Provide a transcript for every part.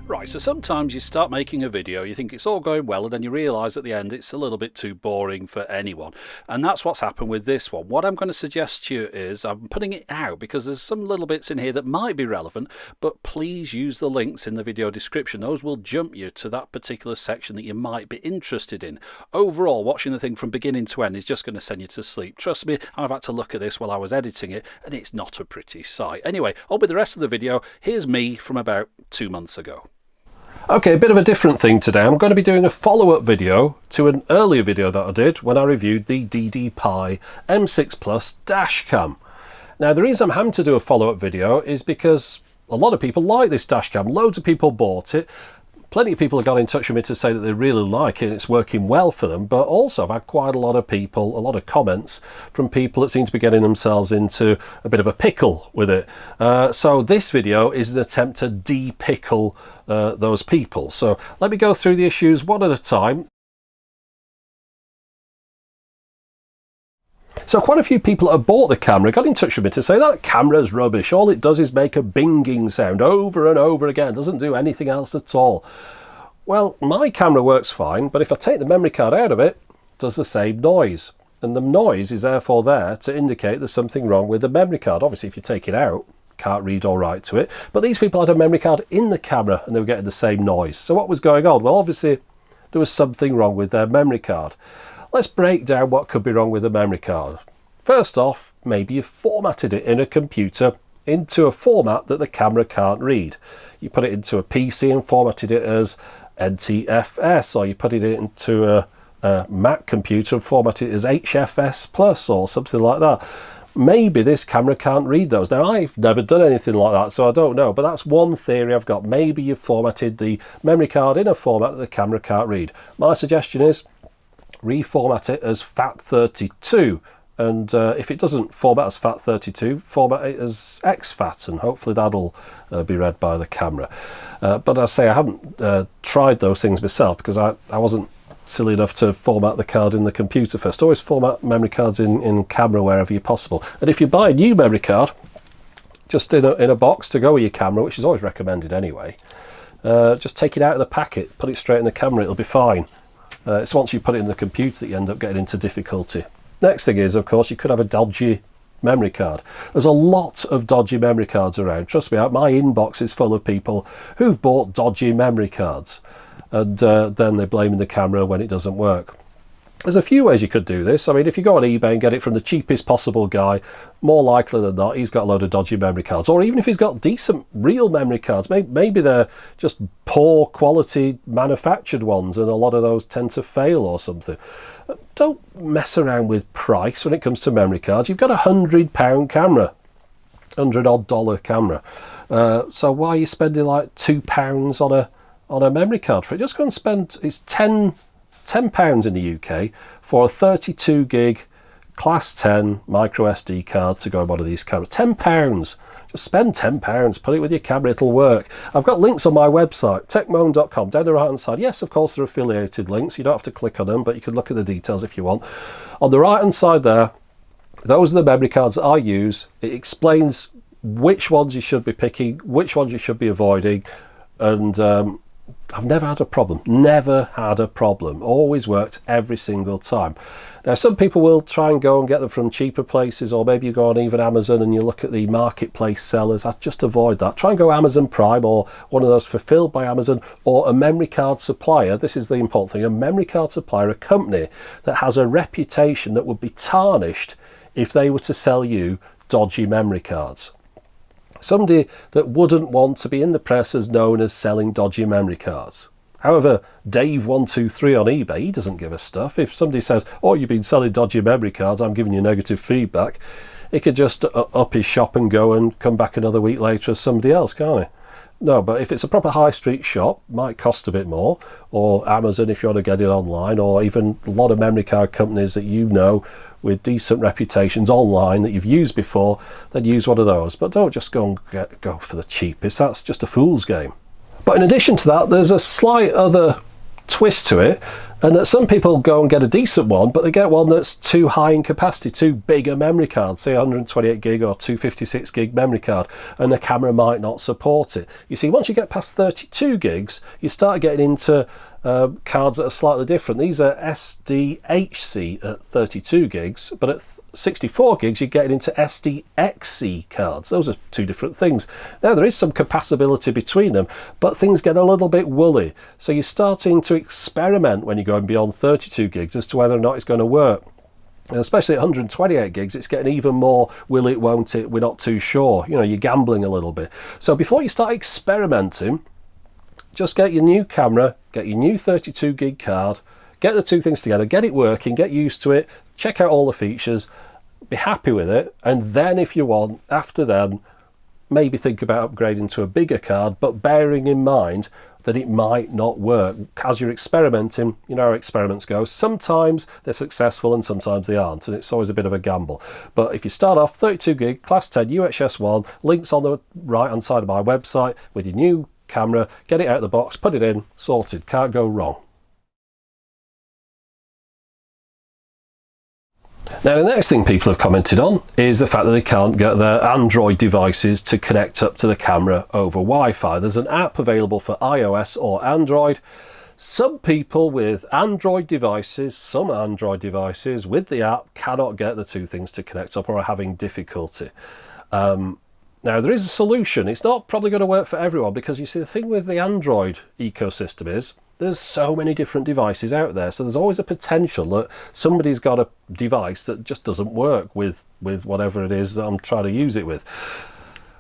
Right, so sometimes you start making a video, you think it's all going well, and then you realise at the end it's a little bit too boring for anyone. And that's what's happened with this one. What I'm going to suggest to you is, I'm putting it out because there's some little bits in here that might be relevant, but please use the links in the video description. Those will jump you to that particular section that you might be interested in. Overall, watching the thing from beginning to end is just going to send you to sleep. Trust me, I've had to look at this while I was editing it, and it's not a pretty sight. Anyway, on with the rest of the video. Here's me from about 2 months ago. Okay, a bit of a different thing today. I'm going to be doing a follow-up video to an earlier video that I did when I reviewed the DDPai M6 Plus DASHCAM. Now, the reason I'm having to do a follow-up video is because a lot of people like this DASHCAM. Loads of people bought it. Plenty of people have got in touch with me to say that they really like it and it's working well for them, but also I've had quite a lot of people, a lot of comments from people that seem to be getting themselves into a bit of a pickle with it. So this video is an attempt to de-pickle those people. So let me go through the issues one at a time. So quite a few people that have bought the camera got in touch with me to say that camera's rubbish. All it does is make a binging sound over and over again. It doesn't do anything else at all. Well, my camera works fine, but if I take the memory card out of it, it does the same noise. And the noise is therefore there to indicate there's something wrong with the memory card. Obviously, if you take it out, can't read or write to it. But these people had a memory card in the camera and they were getting the same noise. So what was going on? Well, obviously, there was something wrong with their memory card. Let's break down what could be wrong with the memory card. First off, maybe you've formatted it in a computer into a format that the camera can't read. You put it into a PC and formatted it as NTFS, or you put it into a Mac computer and formatted it as HFS Plus or something like that. Maybe this camera can't read those. Now, I've never done anything like that, so I don't know, but that's one theory I've got. Maybe you've formatted the memory card in a format that the camera can't read. My suggestion is reformat it as FAT32, and if it doesn't format as FAT32, format it as exFAT, and hopefully that'll be read by the camera. But I say I haven't tried those things myself because I wasn't silly enough to format the card in the computer first. Always format memory cards in camera wherever you're possible. And if you buy a new memory card, just in a box to go with your camera, which is always recommended anyway, just take it out of the packet, put it straight in the camera, it'll be fine. It's once you put it in the computer that you end up getting into difficulty. Next thing is, of course, you could have a dodgy memory card. There's a lot of dodgy memory cards around. Trust me, my inbox is full of people who've bought dodgy memory cards, and then they're blaming the camera when it doesn't work. There's a few ways you could do this. I mean, if you go on eBay and get it from the cheapest possible guy, more likely than not, he's got a load of dodgy memory cards. Or even if he's got decent real memory cards, maybe they're just poor quality manufactured ones, and a lot of those tend to fail or something. Don't mess around with price when it comes to memory cards. You've got £100 camera, $100 camera. So why are you spending like £2 on a memory card for it? Just go and spend, it's £10 in the UK for a 32 gig class 10 micro SD card to go on one of these cameras. £10. Just spend £10, put it with your camera, it'll work. I've got links on my website, techmoan.com, down the right hand side. Yes, of course, they're affiliated links. You don't have to click on them, but you can look at the details if you want. On the right hand side there, those are the memory cards that I use. It explains which ones you should be picking, which ones you should be avoiding, and I've never had a problem. Never had a problem. Always worked every single time. Now, some people will try and go and get them from cheaper places, or maybe you go on even Amazon and you look at the marketplace sellers. I just avoid that. Try and go Amazon Prime or one of those fulfilled by Amazon, or a memory card supplier. This is the important thing. A memory card supplier, a company that has a reputation that would be tarnished if they were to sell you dodgy memory cards. Somebody that wouldn't want to be in the press as known as selling dodgy memory cards. However, Dave123 on eBay, he doesn't give a stuff. If somebody says, oh, you've been selling dodgy memory cards, I'm giving you negative feedback, he could just up his shop and go and come back another week later as somebody else, can't he? No, but if it's a proper high street shop, might cost a bit more, or Amazon if you want to get it online, or even a lot of memory card companies that you know with decent reputations online that you've used before, then use one of those. But don't just go and go for the cheapest. That's just a fool's game. But in addition to that, there's a slight other twist to it, and that some people go and get a decent one, but they get one that's too high in capacity, too big a memory card, say 128 gig or 256 gig memory card, and the camera might not support it. You see, once you get past 32 gigs, you start getting into cards that are slightly different. These are SDHC at 32 gigs, but at 64 gigs you're getting into SDXC cards. Those are two different things. Now there is some compatibility between them, but things get a little bit woolly, so you're starting to experiment when you're going beyond 32 gigs as to whether or not it's going to work. And especially at 128 gigs, it's getting even more will it, won't it, we're not too sure. You know, you're gambling a little bit. So before you start experimenting, just get your new camera, get your new 32 gig card, get the two things together, get it working, get used to it, check out all the features, be happy with it, and then if you want, after then, maybe think about upgrading to a bigger card, but bearing in mind that it might not work. As you're experimenting, you know how experiments go. Sometimes they're successful and sometimes they aren't, and it's always a bit of a gamble. But if you start off 32 gig, class 10, UHS1, links on the right hand side of my website with your new camera, get it out of the box, put it in, sorted, can't go wrong. Now the next thing people have commented on is the fact that they can't get their Android devices to connect up to the camera over Wi-Fi. There's an app available for iOS or Android. Some people with Android devices, some Android devices with the app cannot get the two things to connect up or are having difficulty. Now there is a solution. It's not probably going to work for everyone, because you see the thing with the Android ecosystem is there's so many different devices out there, so there's always a potential that somebody's got a device that just doesn't work with whatever it is that I'm trying to use it with.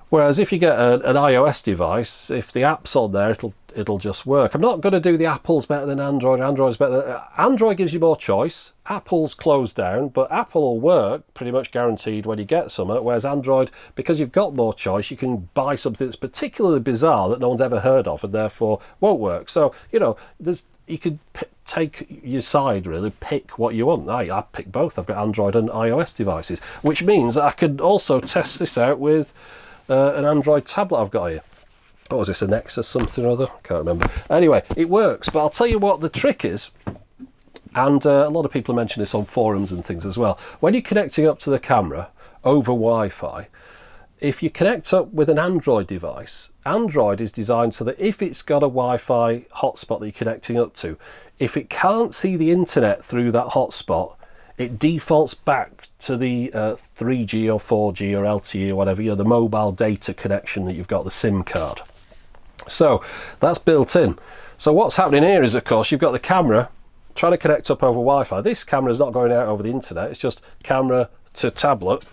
Whereas if you get an iOS device, if the app's on there, it'll just work. I'm not going to do the Apple's better than Android, Android's better than... Android gives you more choice, Apple's closed down, but Apple will work pretty much guaranteed when you get something, whereas Android, because you've got more choice, you can buy something that's particularly bizarre that no one's ever heard of and therefore won't work. So, you know, you could take your side, really, pick what you want. I pick both. I've got Android and iOS devices, which means that I could also test this out with an Android tablet I've got here. What was this, a Nexus something or other? Can't remember. Anyway, it works, but I'll tell you what the trick is, and a lot of people have mentioned this on forums and things as well. When you're connecting up to the camera over Wi-Fi, if you connect up with an Android device, Android is designed so that if it's got a Wi-Fi hotspot that you're connecting up to, if it can't see the internet through that hotspot, it defaults back to the 3G or 4G or LTE or whatever, you know, the mobile data connection that you've got, the SIM card. So that's built in. So what's happening here is, of course, you've got the camera trying to connect up over Wi-Fi. This camera is not going out over the internet, it's just camera to tablet.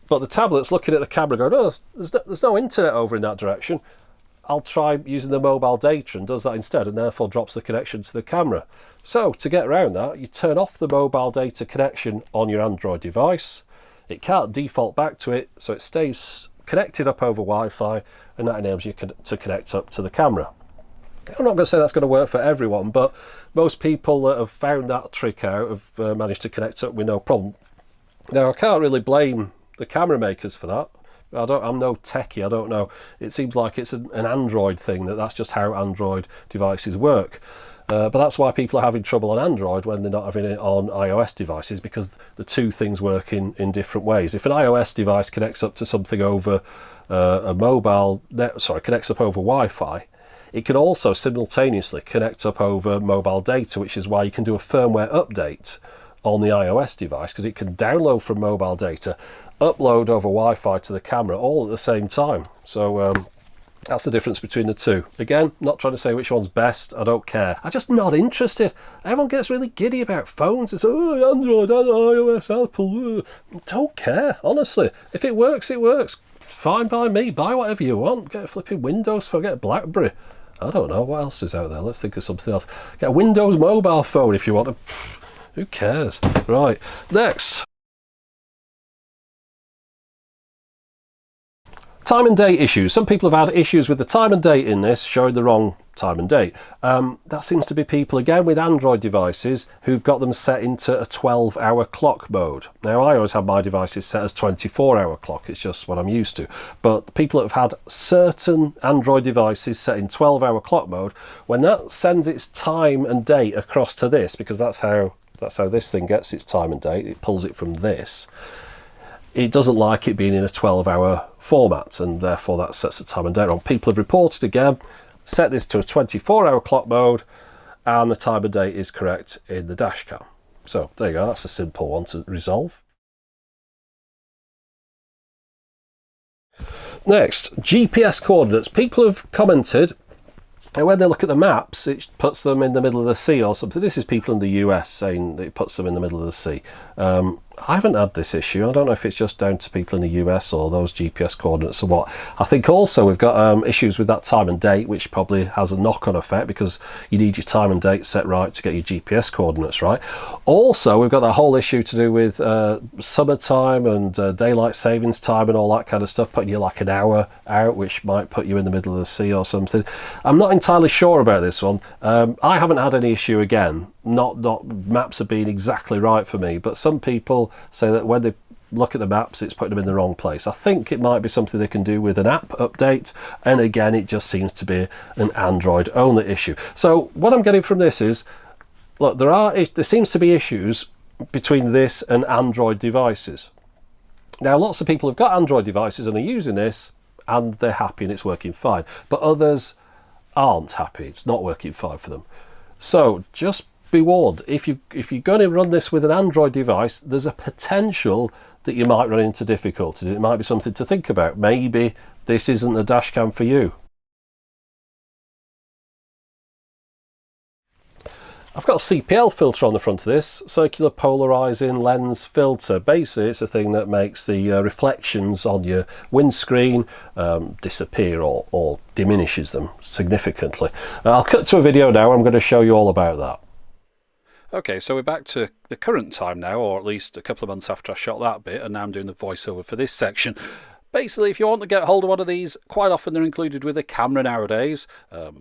But the tablet's looking at the camera going, oh, there's no internet over in that direction. I'll try using the mobile data, and does that instead, and therefore drops the connection to the camera. So to get around that, you turn off the mobile data connection on your Android device. It can't default back to it, so it stays connected up over Wi-Fi, and that enables you to connect up to the camera. I'm not going to say that's going to work for everyone, but most people that have found that trick out have managed to connect up with no problem. Now, I can't really blame the camera makers for that. I'm no techie, I don't know. It seems like it's an Android thing, that's just how Android devices work. But that's why people are having trouble on Android when they're not having it on iOS devices, because the two things work in different ways. If an iOS device connects up to something over connects up over Wi-Fi, it can also simultaneously connect up over mobile data, which is why you can do a firmware update on the iOS device, because it can download from mobile data, upload over Wi-Fi to the camera all at the same time. So that's the difference between the two. Again, not trying to say which one's best, I don't care. I'm just not interested. Everyone gets really giddy about phones. It's, oh, Android, iOS, Apple. Don't care, honestly. If it works, it works. Fine by me. Buy whatever you want. Get a flipping Windows phone, get a BlackBerry. I don't know, what else is out there? Let's think of something else. Get a Windows mobile phone if you want to. Who cares? Right, next. Time and date issues. Some people have had issues with the time and date in this, showing the wrong time and date. That seems to be people, again, with Android devices who've got them set into a 12-hour clock mode. Now, I always have my devices set as 24-hour clock. It's just what I'm used to. But people that have had certain Android devices set in 12-hour clock mode, when that sends its time and date across to this, because that's how this thing gets its time and date, it pulls it from this. It doesn't like it being in a 12-hour format, and therefore that sets the time and date on. People have reported again, set this to a 24-hour clock mode, and the time and date is correct in the DASHCAM. So there you go, that's a simple one to resolve. Next, GPS coordinates. People have commented, and when they look at the maps, it puts them in the middle of the sea or something. This is people in the US saying it puts them in the middle of the sea. I haven't had this issue. I don't know if it's just down to people in the US or those GPS coordinates or what. I think also we've got issues with that time and date, which probably has a knock-on effect because you need your time and date set right to get your GPS coordinates right. Also, we've got that whole issue to do with summertime and daylight savings time and all that kind of stuff, putting you like an hour out, which might put you in the middle of the sea or something. I'm not entirely sure about this one. I haven't had any issue again. Not maps have been exactly right for me, but some people say that when they look at the maps, it's putting them in the wrong place. I think it might be something they can do with an app update, and again, it just seems to be an Android only issue. So what I'm getting from this is, look, there seems to be issues between this and Android devices. Now, lots of people have got Android devices and are using this, and they're happy and it's working fine, but others aren't happy. It's not working fine for them. So just be warned, if you're going to run this with an Android device, there's a potential that you might run into difficulties. It might be something to think about. Maybe this isn't the DASHCAM for you. I've got a CPL filter on the front of this, circular polarizing lens filter. Basically, it's a thing that makes the reflections on your windscreen disappear or diminishes them significantly. I'll cut to a video now. I'm going to show you all about that. Okay, so we're back to the current time now, or at least a couple of months after I shot that bit, and now I'm doing the voiceover for this section. Basically, if you want to get hold of one of these, quite often they're included with a camera nowadays.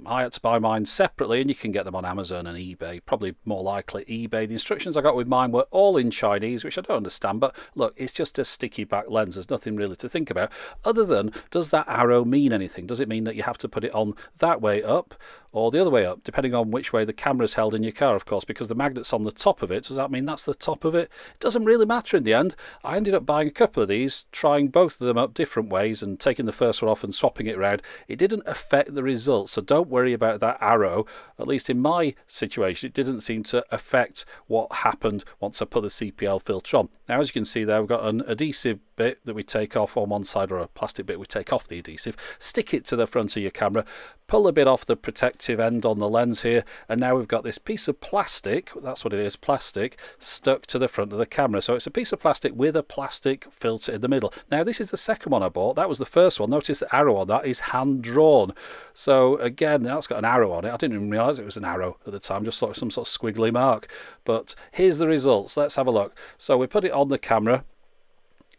I had to buy mine separately, and you can get them on Amazon and eBay. Probably more likely eBay. The instructions I got with mine were all in Chinese, which I don't understand, but look, it's just a sticky back lens. There's nothing really to think about, other than, does that arrow mean anything? Does it mean that you have to put it on that way up, or the other way up, depending on which way the camera's held in your car, of course, because the magnet's on the top of it. Does that mean that's the top of it? It doesn't really matter in the end. I ended up buying a couple of these, trying both of them up different ways and taking the first one off and swapping it around. It didn't affect the results, so don't worry about that arrow. At least in my situation, it didn't seem to affect what happened once I put the CPL filter on. Now, as you can see there, we've got an adhesive bit that we take off on one side, or a plastic bit we take off the adhesive, stick it to the front of your camera, pull a bit off the protective end on the lens here, and now we've got this piece of plastic, that's what it is, plastic, stuck to the front of the camera. So it's a piece of plastic with a plastic filter in the middle. Now, this is the second one I bought. That was the first one. Notice the arrow on that is hand drawn. So again, that's got an arrow on it. I didn't even realise it was an arrow at the time, just thought it was some sort of squiggly mark. But here's the results. Let's have a look. So we put it on the camera.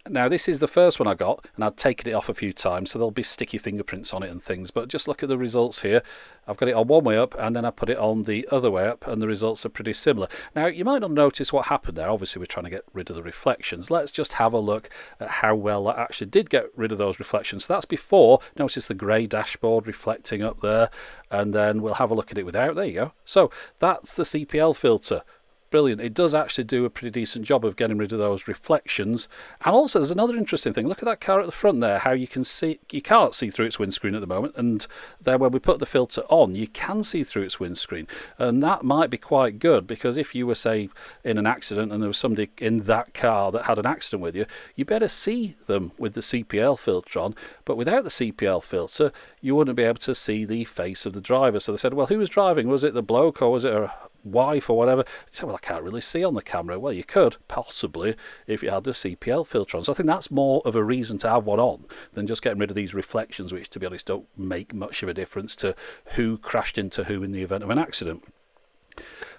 Now, this is the first one I got, and I'd taken it off a few times, so there'll be sticky fingerprints on it and things, but just look at the results here. I've got it on one way up, and then I put it on the other way up, and the results are pretty similar. Now, you might not notice what happened there. Obviously, we're trying to get rid of the reflections. Let's just have a look at how well that actually did get rid of those reflections. So that's before. Notice the grey dashboard reflecting up there, and then we'll have a look at it without. There you go. So that's the CPL filter. Brilliant. It does actually do a pretty decent job of getting rid of those reflections. And also, there's another interesting thing. Look at that car at the front there, how you can see, you can't see through its windscreen at the moment, and then when we put the filter on, you can see through its windscreen. And that might be quite good, because if you were, say, in an accident and there was somebody in that car that had an accident with you, you better see them with the CPL filter on. But without the CPL filter, you wouldn't be able to see the face of the driver. So they said, well, who was driving? Was it the bloke, or was it a wife or whatever? You say, well, I can't really see on the camera. Well, you could possibly if you had the CPL filter on. So I think that's more of a reason to have one on than just getting rid of these reflections, which, to be honest, don't make much of a difference to who crashed into who in the event of an accident.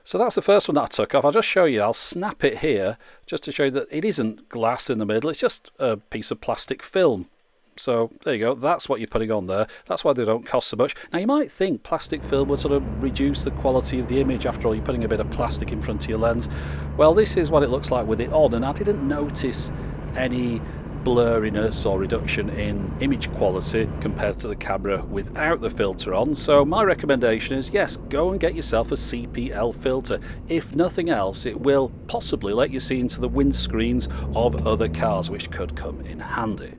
So that's the first one that I took off. I'll just show you. I'll snap it here just to show you that it isn't glass in the middle. It's just a piece of plastic film. So there you go, that's what you're putting on there. That's why they don't cost so much. Now you might think plastic film would sort of reduce the quality of the image. After all, you're putting a bit of plastic in front of your lens. Well, this is what it looks like with it on, and I didn't notice any blurriness or reduction in image quality compared to the camera without the filter on. So my recommendation is, yes, go and get yourself a CPL filter. If nothing else, it will possibly let you see into the windscreens of other cars, which could come in handy.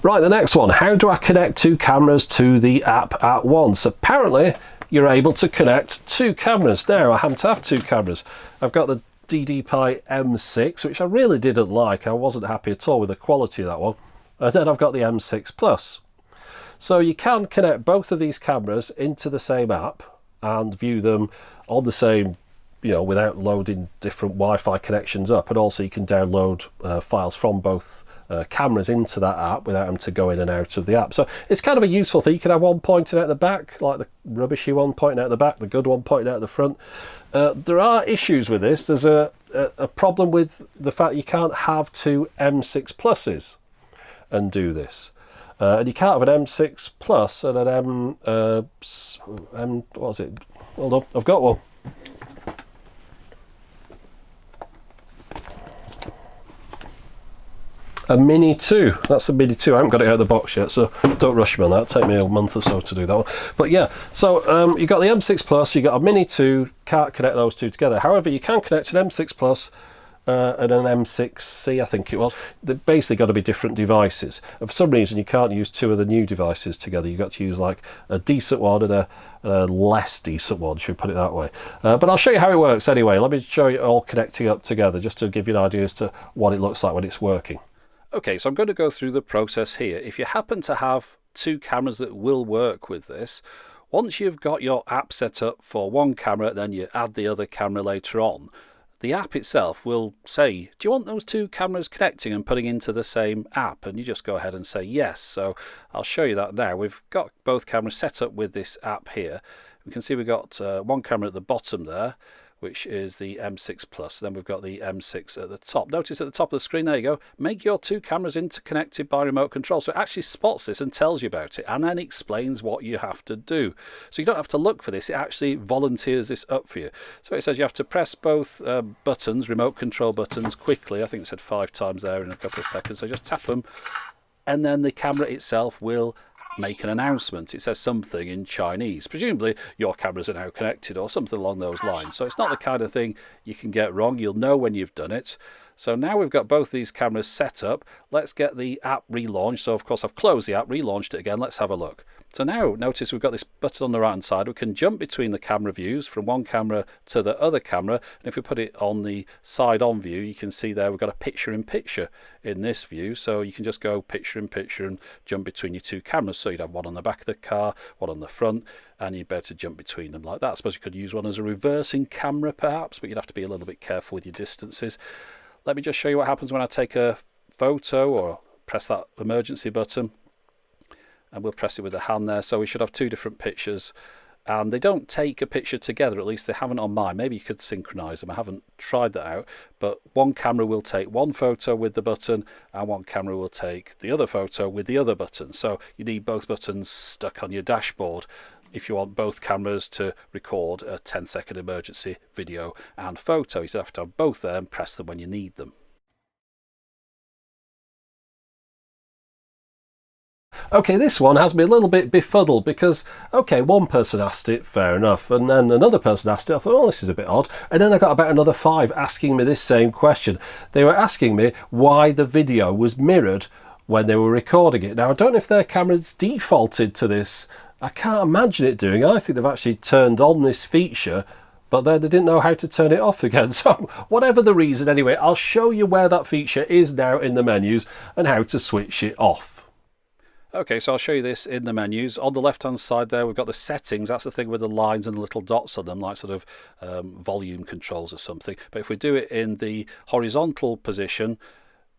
Right, the next one, how do I connect two cameras to the app at once? Apparently you're able to connect two cameras. Now I happen to have two cameras. I've got the DDPai M6, which I really didn't like. I wasn't happy at all with the quality of that one. And then I've got the M6 Plus. So you can connect both of these cameras into the same app and view them on the same, without loading different Wi-Fi connections up. And also you can download files from both cameras into that app without them to go in and out of the app. So it's kind of a useful thing. You can have one pointing out the back, like the rubbishy one pointing out the back, the good one pointing out the front. There are issues with this. There's a problem with the fact you can't have two M6 Pluses and do this. And you can't have an M6 Plus and an what is it? Hold on, I've got one. A Mini 2, that's a Mini 2. I haven't got it out of the box yet, so don't rush me on that. It'll take me a month or so to do that one. But yeah, so you've got the M6 Plus, you've got a Mini 2, can't connect those two together. However, you can connect an M6 Plus and an M6C, I think it was. They've basically got to be different devices. And for some reason, you can't use two of the new devices together. You've got to use like a decent one and a less decent one, should we put it that way. But I'll show you how it works anyway. Let me show you all connecting up together, just to give you an idea as to what it looks like when it's working. Okay, so I'm going to go through the process here. If you happen to have two cameras that will work with this, once you've got your app set up for one camera, then you add the other camera later on, the app itself will say, do you want those two cameras connecting and putting into the same app? And you just go ahead and say yes. So I'll show you that now. We've got both cameras set up with this app here. We can see we've got one camera at the bottom there, which is the M6 Plus. Then we've got the M6 at the top. Notice at the top of the screen, there you go, make your two cameras interconnected by remote control. So it actually spots this and tells you about it, and then explains what you have to do. So you don't have to look for this, it actually volunteers this up for you. So it says you have to press both buttons, remote control buttons, quickly. I think it said 5 times there in a couple of seconds. So just tap them, and then the camera itself will make an announcement. It says something in Chinese. Presumably your cameras are now connected or something along those lines. So it's not the kind of thing you can get wrong. You'll know when you've done it. So now we've got both these cameras set up. Let's get the app relaunched. So of course I've closed the app, relaunched it again. Let's have a look. So now notice we've got this button on the right hand side. We can jump between the camera views from one camera to the other camera. And if we put it on the side on view, you can see there we've got a picture in picture in this view. So you can just go picture in picture and jump between your two cameras. So you'd have one on the back of the car, one on the front, and you'd be able to jump between them like that. I suppose you could use one as a reversing camera perhaps, but you'd have to be a little bit careful with your distances. Let me just show you what happens when I take a photo or press that emergency button. And we'll press it with the hand there. So we should have two different pictures. And they don't take a picture together, at least they haven't on mine. Maybe you could synchronize them. I haven't tried that out. But one camera will take one photo with the button, and one camera will take the other photo with the other button. So you need both buttons stuck on your dashboard if you want both cameras to record a 10-second emergency video and photo. You have to have both there and press them when you need them. Okay, this one has me a little bit befuddled because, okay, one person asked it, fair enough, and then another person asked it. I thought, oh, this is a bit odd. And then I got about another 5 asking me this same question. They were asking me why the video was mirrored when they were recording it. Now, I don't know if their camera's defaulted to this. I can't imagine it doing. I think they've actually turned on this feature, but then they didn't know how to turn it off again. So whatever the reason, anyway, I'll show you where that feature is now in the menus and how to switch it off. Okay, so I'll show you this in the menus. On the left-hand side there, we've got the settings. That's the thing with the lines and the little dots on them, like sort of volume controls or something. But if we do it in the horizontal position,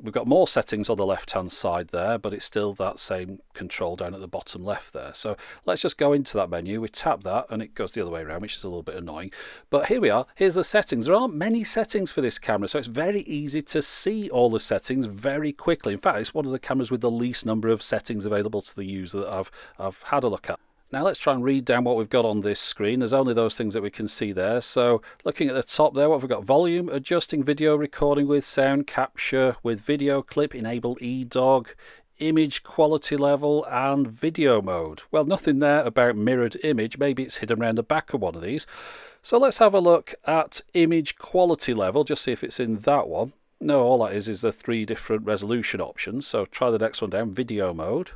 We've got more settings on the left hand side there, but it's still that same control down at the bottom left there. So let's just go into that menu. We tap that and it goes the other way around, which is a little bit annoying. But here we are. Here's the settings. There aren't many settings for this camera, so it's very easy to see all the settings very quickly. In fact, it's one of the cameras with the least number of settings available to the user that I've had a look at. Now let's try and read down what we've got on this screen. There's only those things that we can see there. So looking at the top there, what have we got? Volume, adjusting video recording with sound capture with video clip, enable eDog, image quality level and video mode. Well, nothing there about mirrored image. Maybe it's hidden around the back of one of these. So let's have a look at image quality level, just see if it's in that one. No, all that is the 3 different resolution options. So try the next one down, video mode.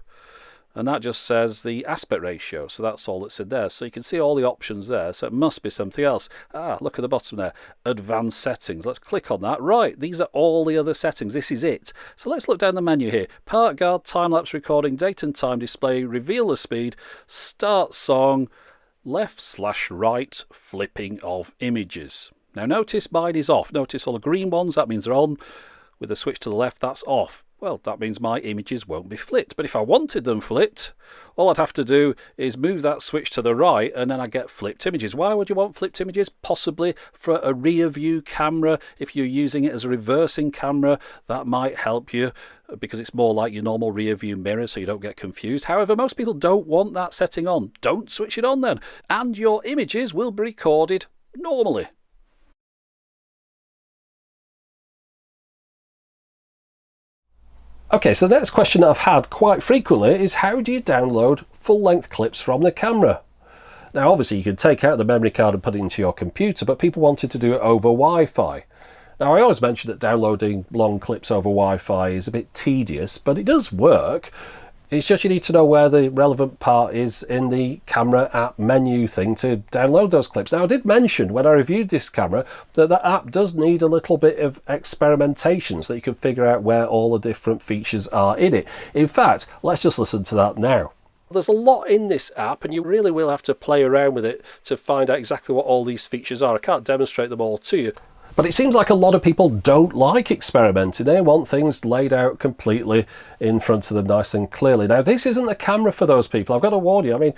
And that just says the aspect ratio, so that's all that's in there. So you can see all the options there, so it must be something else. Look at the bottom there, advanced settings. Let's click on that. Right, these are all the other settings. This is it. So let's look down the menu here. Part guard, time-lapse recording, date and time display, reveal the speed, start song, left/right flipping of images. Now notice mine is off. Notice all the green ones, that means they're on. With the switch to the left, that's off. Well, that means my images won't be flipped. But if I wanted them flipped, all I'd have to do is move that switch to the right and then I get flipped images. Why would you want flipped images? Possibly for a rear view camera. If you're using it as a reversing camera, that might help you because it's more like your normal rear view mirror, so you don't get confused. However, most people don't want that setting on. Don't switch it on then. And your images will be recorded normally. Okay, so the next question that I've had quite frequently is how do you download full-length clips from the camera? Now obviously you could take out the memory card and put it into your computer, but people wanted to do it over Wi-Fi. Now I always mention that downloading long clips over Wi-Fi is a bit tedious, but it does work. It's just you need to know where the relevant part is in the camera app menu thing to download those clips. Now I did mention when I reviewed this camera that the app does need a little bit of experimentation so that you can figure out where all the different features are in it. In fact, let's just listen to that now. There's a lot in this app and you really will have to play around with it to find out exactly what all these features are. I can't demonstrate them all to you. But it seems like a lot of people don't like experimenting. They want things laid out completely in front of them nice and clearly. Now, this isn't the camera for those people. I've got to warn you. I mean,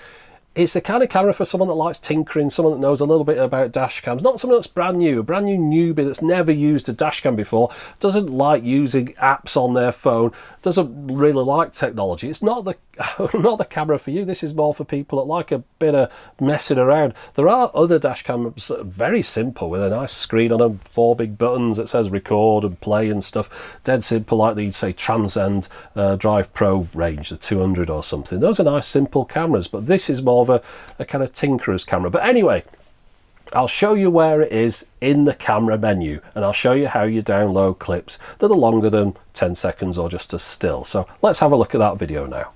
it's the kind of camera for someone that likes tinkering, someone that knows a little bit about dash cams, not someone that's brand new, a brand new newbie that's never used a dash cam before, doesn't like using apps on their phone, doesn't really like technology. It's not the not the camera for you. This is more for people that like a bit of messing around. There are other dash cams that are very simple with a nice screen on them, 4 big buttons that says record and play and stuff. Dead simple, like the, say, Transcend Drive Pro range, the 200 or something. Those are nice simple cameras, but this is more of a kind of tinkerer's camera. But anyway, I'll show you where it is in the camera menu and I'll show you how you download clips that are longer than 10 seconds or just a still. So let's have a look at that video now.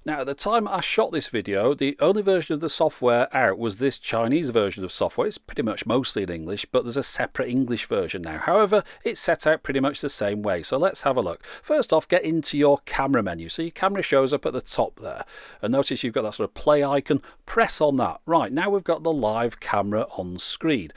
Now, at the time I shot this video, the only version of the software out was this Chinese version of software. It's pretty much mostly in English, but there's a separate English version now. However, it's set out pretty much the same way. So let's have a look. First off, get into your camera menu. So your camera shows up at the top there. And notice you've got that sort of play icon. Press on that. Right, now we've got the live camera on screen.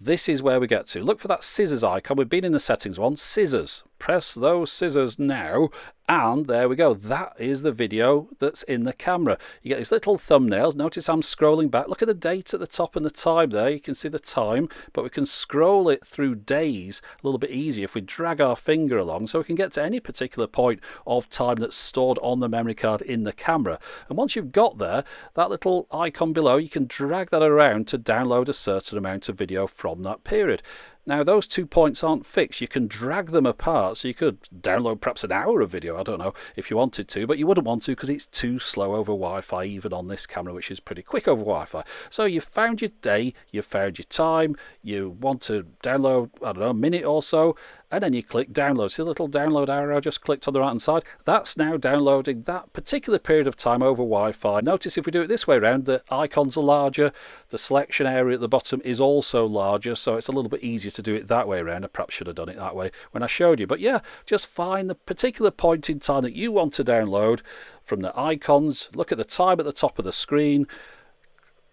This is where we get to. Look for that scissors icon. We've been in the settings one. Scissors. Press those scissors now. And there we go. That is the video that's in the camera. You get these little thumbnails. Notice I'm scrolling back. Look at the date at the top and the time there. You can see the time, but we can scroll it through days a little bit easier if we drag our finger along, so we can get to any particular point of time that's stored on the memory card in the camera. And once you've got there, that little icon below, you can drag that around to download a certain amount of video from that period. Now, those 2 points aren't fixed. You can drag them apart, so you could download perhaps an hour of video, I don't know, if you wanted to, but you wouldn't want to because it's too slow over Wi-Fi, even on this camera, which is pretty quick over Wi-Fi. So you've found your day, you've found your time, you want to download, I don't know, a minute or so, and then you click download. See the little download arrow I just clicked on the right hand side? That's now downloading that particular period of time over Wi-Fi. Notice if we do it this way around, the icons are larger, the selection area at the bottom is also larger, so it's a little bit easier to do it that way around. I perhaps should have done it that way when I showed you. But yeah, just find the particular point in time that you want to download from the icons. Look at the time at the top of the screen.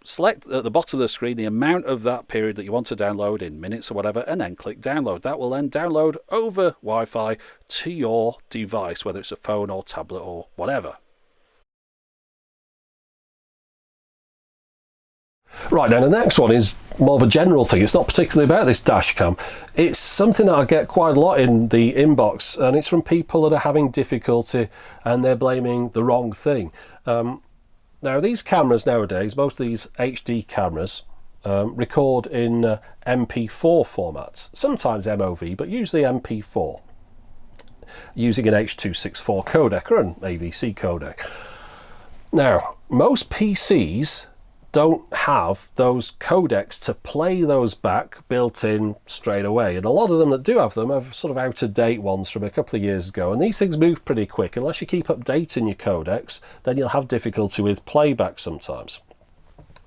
select at the bottom of the screen the amount of that period that you want to download in minutes or whatever, and then click download. That will then download over Wi-Fi to your device, whether it's a phone or tablet or whatever. Right, now the next one is more of a general thing. It's not particularly about this dash cam. It's something that I get quite a lot in the inbox, and it's from people that are having difficulty and they're blaming the wrong thing. Now these cameras nowadays, most of these HD cameras, record in MP4 formats, sometimes MOV, but usually MP4, using an H.264 codec or an AVC codec. Now, most PCs don't have those codecs to play those back built in straight away, and a lot of them that do have them have sort of out-of-date ones from a couple of years ago, and these things move pretty quick. Unless you keep updating your codecs, then you'll have difficulty with playback sometimes.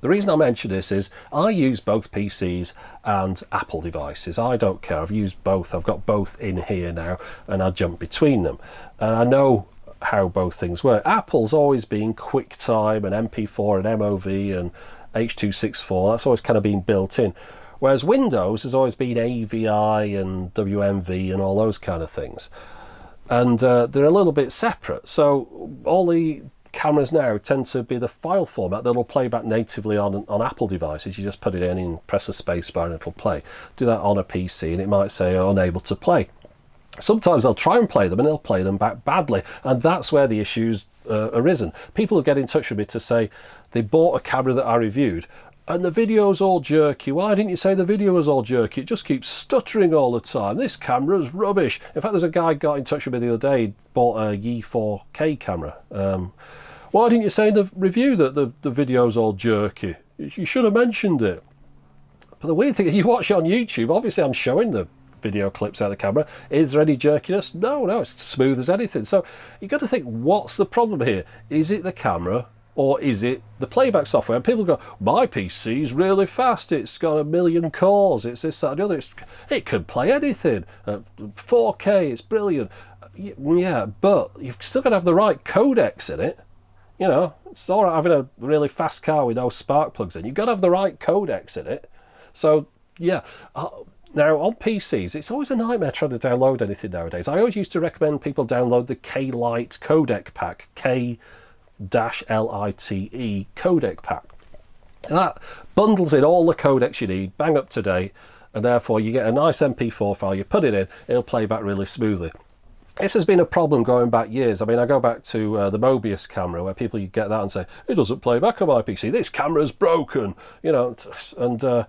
The reason I mention this is I use both PCs and Apple devices. I don't care, I've used both, I've got both in here now, and I jump between them, and I know how both things work. Apple's always been QuickTime and MP4 and MOV and H.264. That's always kind of been built in, whereas Windows has always been AVI and WMV and all those kind of things, and they're a little bit separate. So all the cameras now tend to be the file format that'll play back natively on Apple devices. You just put it in and press the space bar and it'll play. Do that on a PC and it might say unable to play. Sometimes they'll try and play them and they'll play them back badly, and that's where the issues arisen. People will get in touch with me to say they bought a camera that I reviewed and the video's all jerky. Why didn't you say the video was all jerky? It just keeps stuttering all the time. This camera's rubbish. In fact, there's a guy got in touch with me the other day, bought a Yi 4K camera. Why didn't you say in the review that the video's all jerky? You should have mentioned it. But the weird thing is, you watch it on YouTube, obviously I'm showing the video clips out of the camera. Is there any jerkiness? No, it's smooth as anything. So you've got to think, what's the problem here? Is it the camera or is it the playback software? And people go, my PC's really fast, it's got 1 million cores, it's this, that and the other, it can play anything, 4K, it's brilliant. Yeah, but you've still got to have the right codecs in it. You know, it's all right having a really fast car with no spark plugs in. You've got to have the right codecs in it. So yeah, now on PCs, it's always a nightmare trying to download anything nowadays. I always used to recommend people download the K-Lite codec pack, K-Lite codec pack. That bundles in all the codecs you need, bang up to date, and therefore you get a nice MP4 file, you put it in, it'll play back really smoothly. This has been a problem going back years. I mean, I go back to the Mobius camera, where people, you get that and say, it doesn't play back on my PC, this camera's broken, you know, and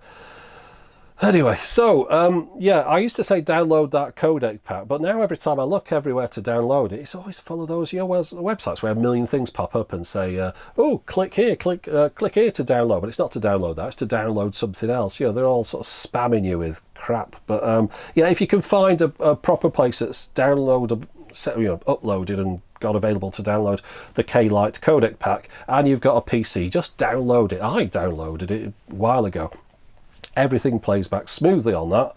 anyway, so yeah, I used to say download that codec pack, but now every time I look everywhere to download it, it's always full of those, you know, websites where 1 million things pop up and say, oh, click here to download, but it's not to download that, it's to download something else. You know, they're all sort of spamming you with crap. But yeah, if you can find a proper place that's uploaded and got available to download the K-Lite codec pack, and you've got a PC, just download it. I downloaded it a while ago. Everything plays back smoothly on that,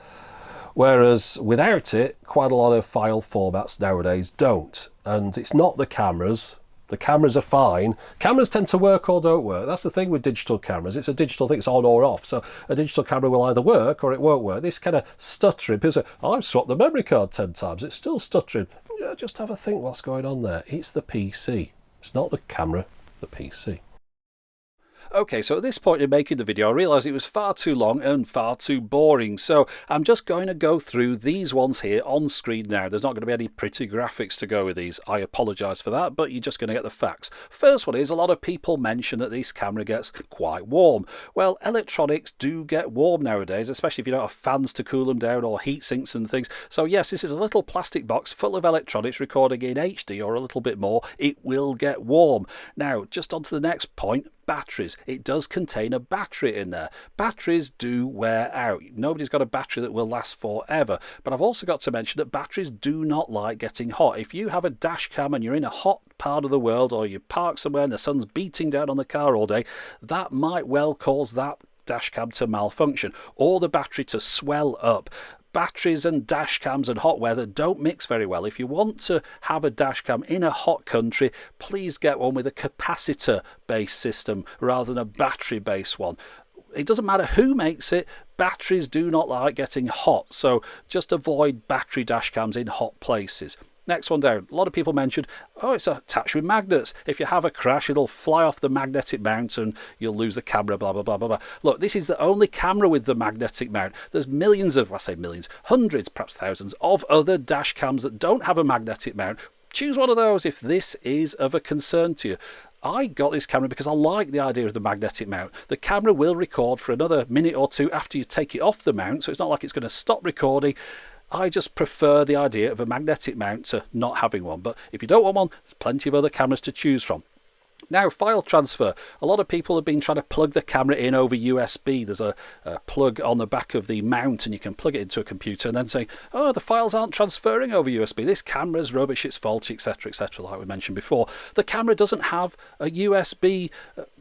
whereas without it, quite a lot of file formats nowadays don't. And it's not the cameras. The cameras are fine. Cameras tend to work or don't work. That's the thing with digital cameras. It's a digital thing, it's on or off. So a digital camera will either work or it won't work. This kind of stuttering, people say, I've swapped the memory card 10 times, it's still stuttering. Yeah, just have a think what's going on there. It's the PC. It's not the camera, the PC. Okay, so at this point in making the video, I realised it was far too long and far too boring, so I'm just going to go through these ones here on screen now. There's not going to be any pretty graphics to go with these. I apologise for that, but you're just going to get the facts. First one is, a lot of people mention that this camera gets quite warm. Well, electronics do get warm nowadays, especially if you don't have fans to cool them down or heat sinks and things. So yes, this is a little plastic box full of electronics recording in HD or a little bit more. It will get warm. Now, just on to the next point. Batteries. It does contain a battery in there. Batteries do wear out. Nobody's got a battery that will last forever. But I've also got to mention that batteries do not like getting hot. If you have a dash cam and you're in a hot part of the world, or you park somewhere and the sun's beating down on the car all day, that might well cause that dash cam to malfunction or the battery to swell up. batteries and dash cams and hot weather don't mix very well. If you want to have a dash cam in a hot country, please get one with a capacitor based system rather than a battery based one. It doesn't matter who makes it, batteries do not like getting hot, so just avoid battery dash cams in hot places. Next one down, a lot of people mentioned, oh, it's attached with magnets. If you have a crash, it'll fly off the magnetic mount and you'll lose the camera, blah, blah, blah, blah, blah. Look, this is the only camera with the magnetic mount. There's millions of, well, I say millions, hundreds, perhaps thousands of other dash cams that don't have a magnetic mount. Choose one of those if this is of a concern to you. I got this camera because I like the idea of the magnetic mount. The camera will record for another minute or two after you take it off the mount, so it's not like it's going to stop recording. I just prefer the idea of a magnetic mount to not having one. But if you don't want one, there's plenty of other cameras to choose from. Now, file transfer. A lot of people have been trying to plug the camera in over USB. There's a plug on the back of the mount and you can plug it into a computer and then say, oh, the files aren't transferring over USB. This camera's rubbish, it's faulty, etc., like we mentioned before. The camera doesn't have a USB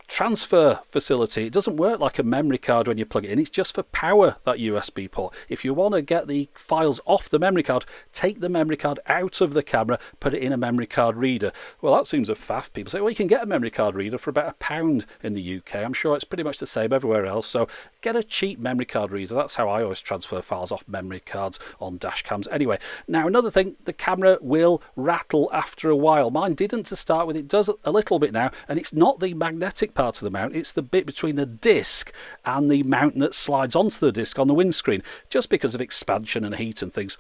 transfer facility. It doesn't work like a memory card when you plug it in. It's just for power, that USB port. If you want to get the files off the memory card, take the memory card out of the camera, put it in a memory card reader. Well, that seems a faff. People say, well, you can get a memory card reader for about £1 in the UK. I'm sure it's pretty much the same everywhere else. So get a cheap memory card reader. That's how I always transfer files off memory cards on dash cams. Anyway, now another thing, the camera will rattle after a while. Mine didn't to start with. It does a little bit now, and it's not the magnetic part of the mount, it's the bit between the disc and the mount that slides onto the disc on the windscreen, just because of expansion and heat and things,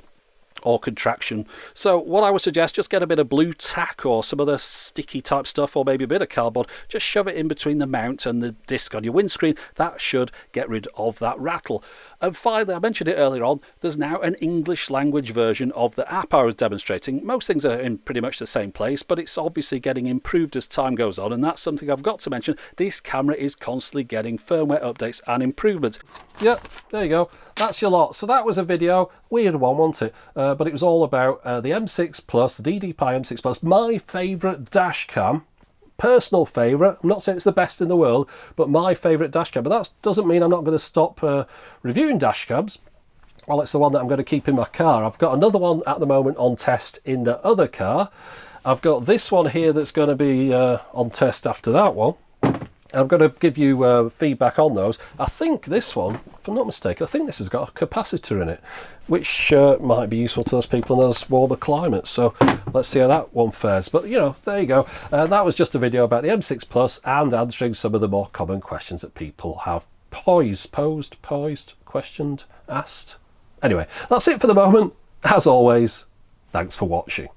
or contraction. So what I would suggest, just get a bit of blue tack or some other sticky type stuff, or maybe a bit of cardboard, just shove it in between the mount and the disc on your windscreen. That should get rid of that rattle. And finally, I mentioned it earlier on, there's now an English language version of the app I was demonstrating. Most things are in pretty much the same place, but it's obviously getting improved as time goes on, and that's something I've got to mention. This camera is constantly getting firmware updates and improvements. Yep, there you go. That's your lot. So that was a video, weird one, wasn't it? But it was all about the M6 Plus, the DDPai M6 Plus, my favourite dash cam. Personal favourite. I'm not saying it's the best in the world, but my favourite dash cam. But that doesn't mean I'm not going to stop reviewing dash cams. Well, it's the one that I'm going to keep in my car. I've got another one at the moment on test in the other car. I've got this one here that's going to be on test after that one. I'm going to give you feedback on those. I think this one, if I'm not mistaken, I think this has got a capacitor in it, which might be useful to those people in those warmer climates. So let's see how that one fares. But, you know, there you go. That was just a video about the M6 Plus and answering some of the more common questions that people have questioned, asked. Anyway, that's it for the moment. As always, thanks for watching.